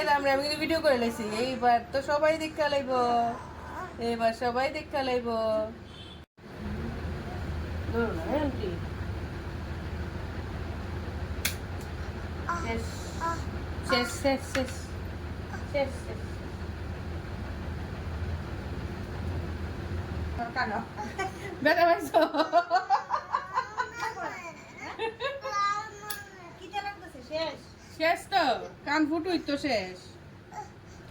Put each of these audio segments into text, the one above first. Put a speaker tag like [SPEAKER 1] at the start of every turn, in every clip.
[SPEAKER 1] এলাম রে, আমি কিন্তু ভিডিও করে লাইছি। এইবার তো সবাই দেখা লাইব, এবার সবাই দেখা লাইব। ধরো না আন্টি। শেষ শেষ শেষ শেষ শেষ শেষ। কানো ব্যথা পাইছো? শেষ তো, কান ফুটুই তো শেষ,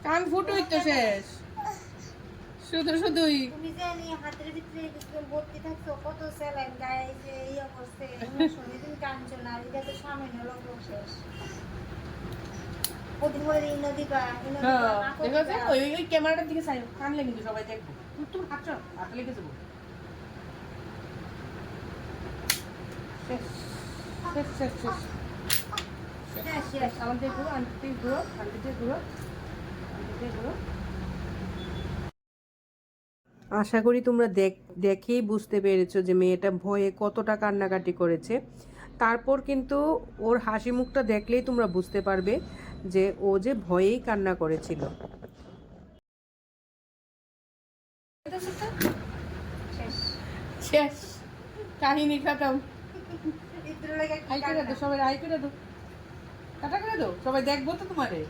[SPEAKER 1] কান ফুটুই তো শেষ, শুধু শুধুই।
[SPEAKER 2] তুমি জানি হাতের ভিতরে কিছু ভর্তি থাকছো, কত স্যালাইন গায়ে ইয়ে করছে, শুনে তুমি কাঁদছো না, এটা তো সামনে লোক শেষ। প্রতি বলে নদীবা
[SPEAKER 1] দেখো যে ওই ওই ক্যামেরাটার দিকে চাই, কানলে কিন্তু সবাই দেখবো। তুমি হাঁটো, হাতে লেগে যাবো। শেষ শেষ শেষ শেষ শেষ। আমাদের ঘুরো, আন্টি ঘুরো, আন্টিতে ঘুরো, আন্টিতে ঘুরো। আশা করি তোমরা দেখেই বুঝতে পেরেছো যে মেয়েটা ভয়ে কতটা কান্নাকাটি করেছে। তারপর কিন্তু ওর হাসি মুখটা দেখলেই তোমরা বুঝতে পারবে যে ও যে ভয়েই কান্না করেছিল। শেষ, কাহিনী খতম। হাই করে দো সবাই, হাই করে দো, টাটা করে দো, সবাই দেখবো তো তোমারে।